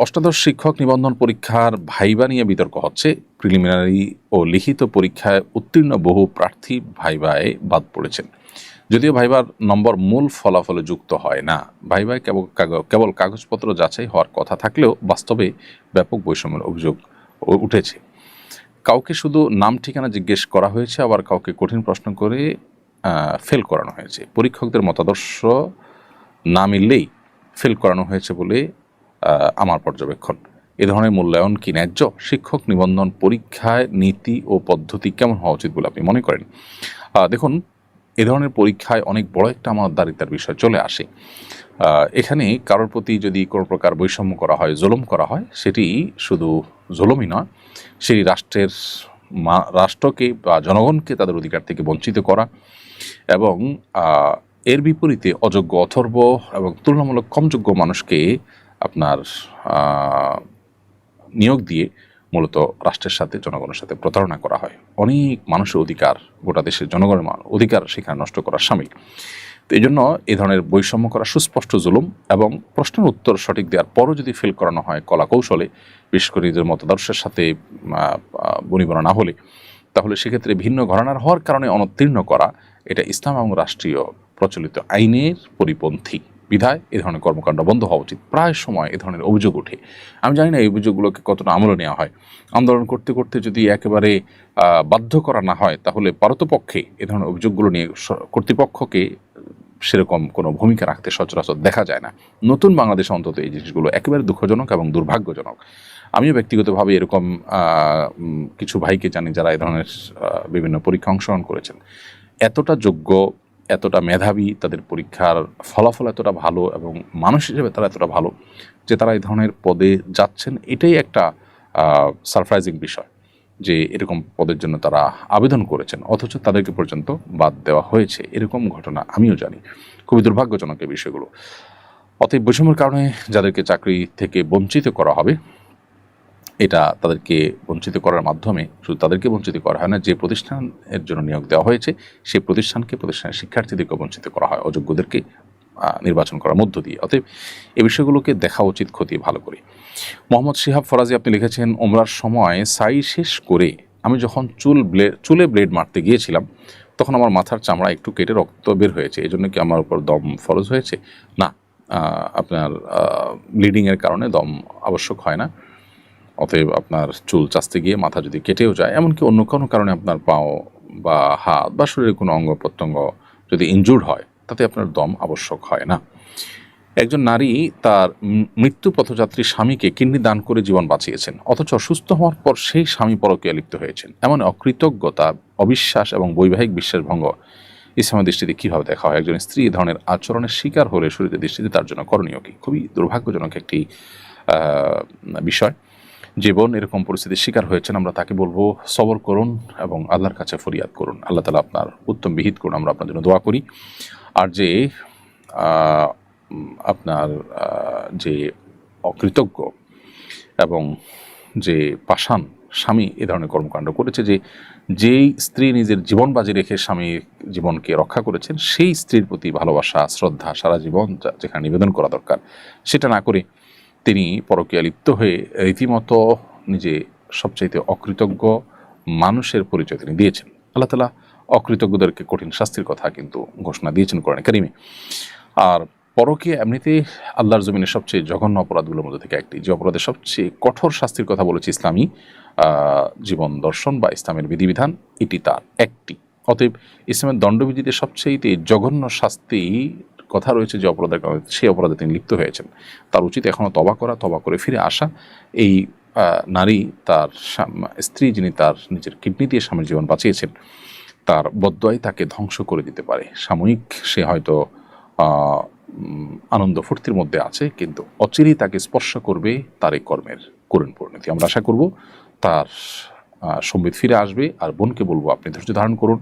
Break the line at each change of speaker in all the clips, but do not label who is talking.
অষ্টাদশ শিক্ষক নিবন্ধন পরীক্ষার ভাইবা নিয়ে বিতর্ক হচ্ছে। প্রিলিমিনারি ও লিখিত পরীক্ষায় উত্তীর্ণ বহু প্রার্থী ভাইবায় বাদ পড়েছেন। যদিও ভাইবার নম্বর মূল ফলাফলে যুক্ত হয় না, ভাইবায় কেবল কাগজপত্র যাচাই হওয়ার কথা থাকলেও বাস্তবে ব্যাপক বৈষম্যের অভিযোগ উঠেছে। কাউকে শুধু নাম ঠিকানা জিজ্ঞেস করা হয়েছে, আবার কাউকে কঠিন প্রশ্ন করে ফেল করানো হয়েছে। পরীক্ষকদের মতাদর্শ না মিললেই ফেল করানো হয়েছে বলে আমার পর্যবেক্ষণ। এ ধরনের মূল্যায়ন কি ন্যায্য? শিক্ষক নিবন্ধন পরীক্ষায় নীতি ও পদ্ধতি কেমন হওয়া উচিত বলে আপনি মনে করেন? দেখুন, এ ধরনের পরীক্ষায় অনেক বড় একটা আমানতদারিতার বিষয় চলে আসে। এখানে কারোর প্রতি যদি কোনো প্রকার বৈষম্য করা হয়, জুলুম করা হয়, সেটি শুধু জুলুমই নয়, সেই রাষ্ট্রকে বা জনগণকে তাদের অধিকার থেকে বঞ্চিত করা এবং এর বিপরীতে অযোগ্য, অথর্ব এবং তুলনামূলক কম যোগ্য মানুষকে আপনার নিয়োগ দিয়ে মূলত রাষ্ট্রের সাথে, জনগণের সাথে প্রতারণা করা হয়। অনেক মানুষের অধিকার, গোটা দেশের জনগণের অধিকার সেখানে নষ্ট করার সামিল। তো এই জন্য এ ধরনের বৈষম্য করা সুস্পষ্ট জুলুম, এবং প্রশ্নের উত্তর সঠিক দেওয়ার পরও যদি ফেল করানো হয় কলা কৌশলে, বিশেষ করে নিজের মতাদর্শের সাথে বনিবনা না হলে, তাহলে সেক্ষেত্রে ভিন্ন ঘরানার হওয়ার কারণে অনুত্তীর্ণ করা, এটা ইসলাম এবং রাষ্ট্রীয় প্রচলিত আইনের পরিপন্থী। বিধায় এ ধরনের কর্মকাণ্ড বন্ধ হওয়া উচিত। প্রায় সময় এ ধরনের অভিযোগ ওঠে। আমি জানি না এই অভিযোগগুলোকে কতটা আমলে নেওয়া হয়। আন্দোলন করতে করতে যদি একেবারে বাধ্য করা না হয়, তাহলে পারতপক্ষে এ ধরনের অভিযোগগুলো নিয়ে কর্তৃপক্ষকে সেরকম কোনো ভূমিকা রাখতে সচরাচর দেখা যায় না। নতুন বাংলাদেশে অন্তত এই জিনিসগুলো একেবারে দুঃখজনক এবং দুর্ভাগ্যজনক। আমিও ব্যক্তিগতভাবে এরকম কিছু ভাইকে জানি যারা এই ধরনের বিভিন্ন পরীক্ষা অংশগ্রহণ করেছেন। এতটা যোগ্য, এতটা মেধাবী, তাদের পরীক্ষার ফলাফল এতটা ভালো এবং মানুষ হিসেবে তারা এতটা ভালো যে তারা এই ধরনের পদে যাচ্ছেন। এটাই একটা সারপ্রাইজিং বিষয় যে এরকম পদের জন্য তারা আবেদন করেছেন, অথচ তাদেরকে পর্যন্ত বাদ দেওয়া হয়েছে। এরকম ঘটনা আমিও জানি। খুবই দুর্ভাগ্যজনক এই বিষয়গুলো। অতএব বৈষম্যের কারণে যাদেরকে চাকরি থেকে বঞ্চিত করা হবে, এটা তাদেরকে বঞ্চিত করার মাধ্যমে শুধু তাদেরকে বঞ্চিত করা হয় না, যে প্রতিষ্ঠানের জন্য নিয়োগ দেওয়া হয়েছে সেই প্রতিষ্ঠানের শিক্ষার্থীদেরকে বঞ্চিত করা হয়, অযোগ্যদেরকে নির্বাচন করার মধ্য দিয়ে। অতএব এই বিষয়গুলোকে দেখা উচিত খতিয়ে ভালো করে। মোহাম্মদ শিহাব ফরাজি আপনি লিখেছেন, ওমরার সময় সাই শেষ করে আমি যখন চুলে ব্লেড মারতে গিয়েছিলাম, তখন আমার মাথার চামড়া একটু কেটে রক্ত বের হয়েছে। এই জন্য কি আমার উপর দম ফরজ হয়েছে? না, আপনার ব্লিডিংয়ের কারণে দম আবশ্যক হয় না। অতএব আপনার চুল চাচতে গিয়ে মাথা যদি কেটেও যায়, এমনকি অন্য কোনো কারণে আপনার পাও বা হাত বা শরীরের কোনো অঙ্গ প্রত্যঙ্গ যদি ইনজুর্ড হয়, তাতে আপনার দম আবশ্যক হয় না। একজন নারী তার মৃত্যু পথযাত্রী স্বামীকে কিডনি দান করে জীবন বাঁচিয়েছেন, অথচ অসুস্থ হওয়ার পর সেই স্বামী পরকীয়া লিপ্ত হয়েছেন। এমন অকৃতজ্ঞতা, অবিশ্বাস এবং বৈবাহিক বিশ্বাসভঙ্গ ইসলামের দৃষ্টিতে কীভাবে দেখা হয়? একজন স্ত্রী এই ধরনের আচরণের শিকার হলে শরীরের দৃষ্টিতে তার জন্য করণীয় কী? খুবই দুর্ভাগ্যজনক একটি বিষয়। যে বোন এরকম পরিস্থিতির শিকার হয়েছেন, আমরা তাকে বলবো সবর করুন এবং আল্লাহর কাছে ফরিয়াদ করুন। আল্লাহ তাআলা আপনার উত্তম বিহিত করুন, আমরা আপনার জন্য দোয়া করি। আর যে আপনার যে অকৃতজ্ঞ এবং যে পাষাণ স্বামী এ ধরনের কর্মকাণ্ড করেছে, যেই স্ত্রী নিজের জীবন বাজি রেখে স্বামীর জীবনকে রক্ষা করেছেন, সেই স্ত্রীর প্রতি ভালোবাসা, শ্রদ্ধা সারা জীবন যেখানে নিবেদন করা দরকার, সেটা না করে তিনি পরকীয়া লিপ্ত হয়ে রীতিমতো নিজে সবচাইতে অকৃতজ্ঞ মানুষের পরিচয় তিনি দিয়েছেন। আল্লাহ তাআলা অকৃতজ্ঞদেরকে কঠিন শাস্তির কথা কিন্তু ঘোষণা দিয়েছেন কোরআনে কারিমে। আর পরকীয়া এমনিতে আল্লাহর জমিনের সবচেয়ে জঘন্য অপরাধগুলোর মধ্যে থেকে একটি, যে অপরাধের সবচেয়ে কঠোর শাস্তির কথা বলেছে ইসলামী জীবন দর্শন বা ইসলামের বিধিবিধান, এটি তার একটি। অতএব ইসলামের দণ্ডবিধিতে সবচেয়ে জঘন্য শাস্তি কথা রয়েছে যে অপরাধের কারণে সেই অপরাধে তিনি লিপ্ত হয়েছেন। তার উচিত এখনও তওবা করা, তওবা করে ফিরে আসা। এই নারী, তার স্ত্রী যিনি তার নিজের কিডনি দিয়ে স্বামীর জীবন বাঁচিয়েছেন, তার বদদোয়াই তাকে ধ্বংস করে দিতে পারে। সাময়িক সে হয়তো আনন্দ ফুর্তির মধ্যে আছে, কিন্তু অচিরেই তাকে স্পর্শ করবে তার এই কর্মের করুণ পরিণতি। আমরা আশা করব তার সম্বিত ফিরে আসবে। আর বোনকে বলবো, আপনি ধৈর্য ধারণ করুন।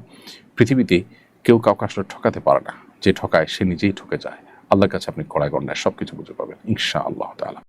পৃথিবীতে কেউ কাউকে আসলে ঠকাতে পারে না, যে ঠকায় সে নিজেই ঠকে যায়। আল্লাহর কাছে আপনি কড়াই গণ্ডায় সব কিছু বুঝে পাবেন ইনশাআল্লাহ তাআলা।